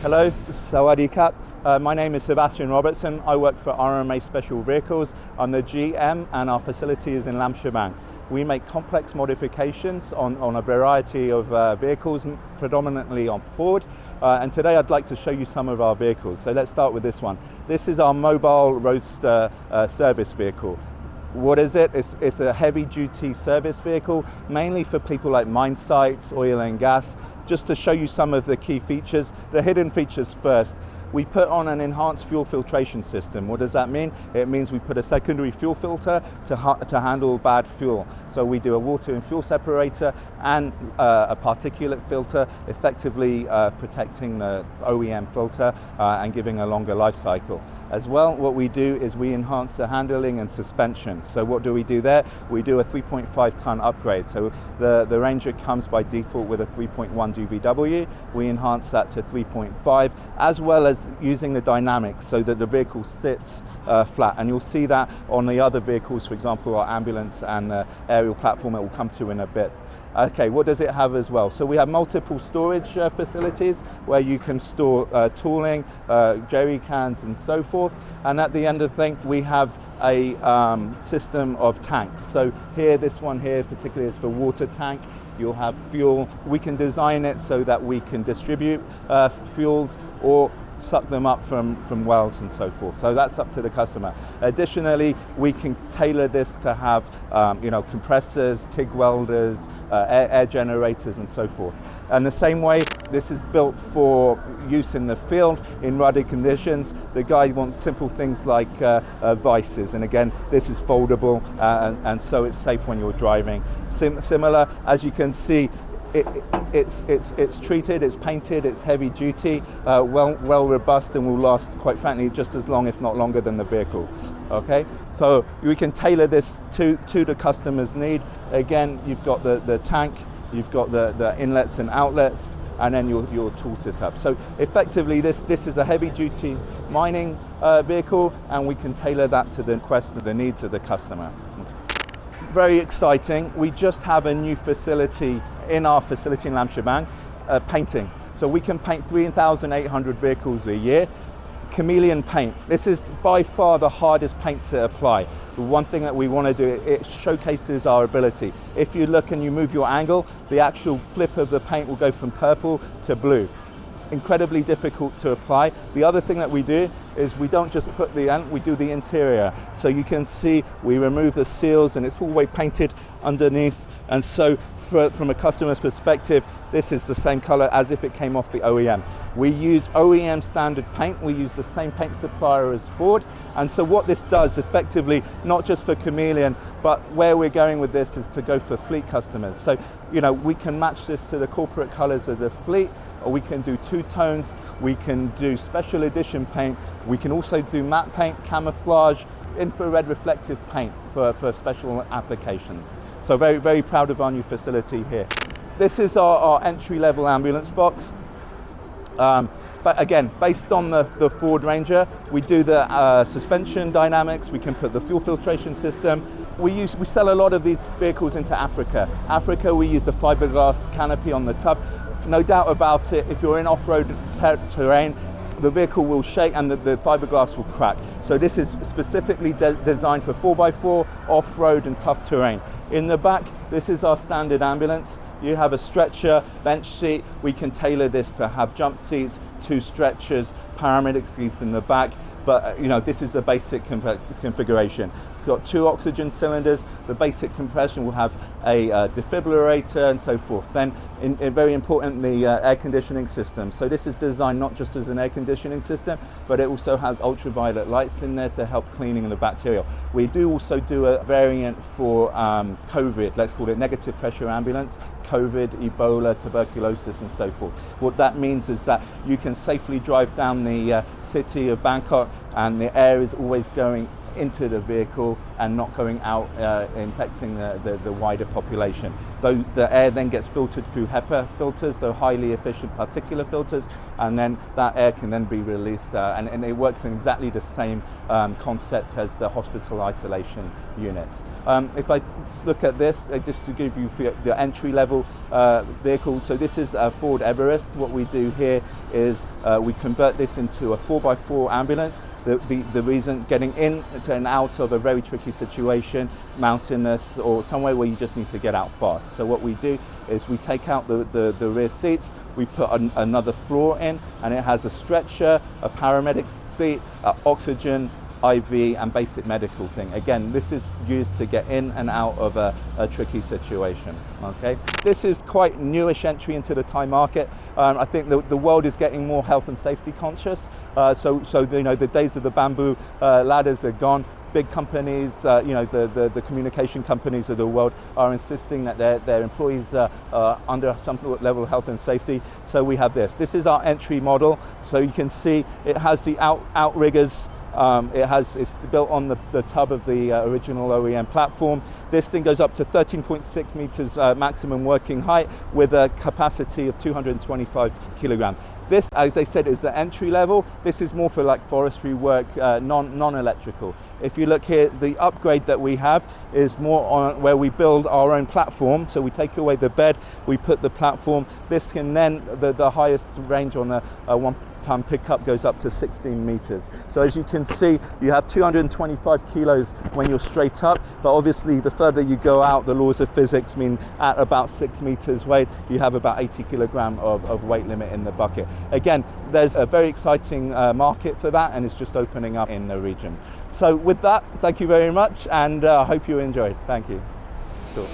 Hello, Sawadee Kap. My name is Sebastian Robertson. I work for RMA Special Vehicles. I'm the GM and our facility is in Lamshabang. We make complex modifications on a variety of vehicles, predominantly on Ford. And today I'd like to show you some of our vehicles. So let's start with this one. This is our mobile roadster service vehicle. What is it? It's a heavy-duty service vehicle, mainly for people like mine sites, oil and gas. Just to show you some of the key features, the hidden features first. We put on an enhanced fuel filtration system. What does that mean? It means we put a secondary fuel filter to handle bad fuel. So we do a water and fuel separator and a particulate filter, effectively protecting the OEM filter and giving a longer life cycle. As well, what we do is we enhance the handling and suspension. So what do we do there? We do a 3.5 ton upgrade. So the Ranger comes by default with a 3.1 GVW. We enhance that to 3.5, as well as using the dynamics so that the vehicle sits flat. And you'll see that on the other vehicles, for example, our ambulance and the aerial platform that we'll come to in a bit. Okay, what does it have as well? So we have multiple storage facilities where you can store tooling, jerry cans and so forth. And at the end of the thing, we have a system of tanks. So here, this one here particularly is for water tank. You'll have fuel. We can design it so that we can distribute fuels or suck them up from wells and so forth. So that's up to the customer. Additionally, we can tailor this to have compressors, TIG welders, air generators and so forth. And the same way, this is built for use in the field in ruddy conditions. The guy wants simple things like vices, and again, this is foldable and so it's safe when you're driving. Similar, as you can see, it's treated, it's painted, it's heavy duty, well robust, and will last, quite frankly, just as long, if not longer, than the vehicle. Okay, so we can tailor this to the customer's need. Again, you've got the tank, you've got the inlets and outlets, and then your tool setup. So effectively, this is a heavy duty mining vehicle, and we can tailor that to the requests and the needs of the customer. Very exciting. We just have a new facility in our facility in Lamshabang, painting. So we can paint 3,800 vehicles a year. Chameleon paint. This is by far the hardest paint to apply. The one thing that we want to do, it showcases our ability. If you look and you move your angle, the actual flip of the paint will go from purple to blue. Incredibly difficult to apply. The other thing that we do is we don't just put we do the interior. So you can see we remove the seals and it's all the way painted underneath. And so from a customer's perspective, this is the same color as if it came off the OEM. We use OEM standard paint. We use the same paint supplier as Ford. And so what this does effectively, not just for Chameleon, but where we're going with this is to go for fleet customers. So, we can match this to the corporate colors of the fleet, or we can do two tones. We can do special edition paint. We can also do matte paint, camouflage, infrared reflective paint for special applications. So very, very proud of our new facility here. This is our entry-level ambulance box. But again, based on the Ford Ranger, we do the suspension dynamics. We can put the fuel filtration system. We sell a lot of these vehicles into Africa. Africa, we use the fiberglass canopy on the tub. No doubt about it, if you're in off-road terrain, the vehicle will shake and the fiberglass will crack. So this is specifically designed for 4x4, off-road and tough terrain. In the back, this is our standard ambulance. You have a stretcher, bench seat. We can tailor this to have jump seats, two stretchers, paramedic seats in the back. But this is the basic configuration. Got two oxygen cylinders. The basic compression will have a defibrillator and so forth. Then, very important, the air conditioning system. So this is designed not just as an air conditioning system, but it also has ultraviolet lights in there to help cleaning the bacteria. We do also do a variant for COVID, let's call it negative pressure ambulance, COVID, Ebola, tuberculosis and so forth. What that means is that you can safely drive down the city of Bangkok and the air is always going into the vehicle and not going out, infecting the wider population. Though the air then gets filtered through HEPA filters, so highly efficient particulate filters, and then that air can then be released, and it works in exactly the same concept as the hospital isolation units. If I look at this, just to give you the entry-level vehicle, so this is a Ford Everest. What we do here is we convert this into a 4x4 ambulance. The reason getting in and out of a very tricky situation, mountainous or somewhere where you just need to get out fast. So what we do is we take out the rear seats, we put another floor in, and it has a stretcher, a paramedic seat, oxygen, IV and basic medical thing. Again, this is used to get in and out of a tricky situation. Okay, this is quite newish entry into the Thai market. I think the world is getting more health and safety conscious. So you know, the days of the bamboo ladders are gone. Big companies, you know, the communication companies of the world are insisting that their employees are under some level of health and safety. So we have this. This is our entry model. So you can see it has the outriggers. It's built on the tub of the original OEM platform. This thing goes up to 13.6 meters maximum working height with a capacity of 225 kilograms. This, as I said, is the entry level. This is more for like forestry work, non-electrical. If you look here, the upgrade that we have is more on where we build our own platform. So we take away the bed, we put the platform. This can then, the highest range on a one-ton pickup goes up to 16 meters. So as you can see, you have 225 kilos when you're straight up, but obviously the further you go out, the laws of physics mean at about 6 meters weight, you have about 80 kilogram of weight limit in the bucket. Again, there's a very exciting market for that, and it's just opening up in the region. So with that, thank you very much, and I hope you enjoyed. Thank you. Cool.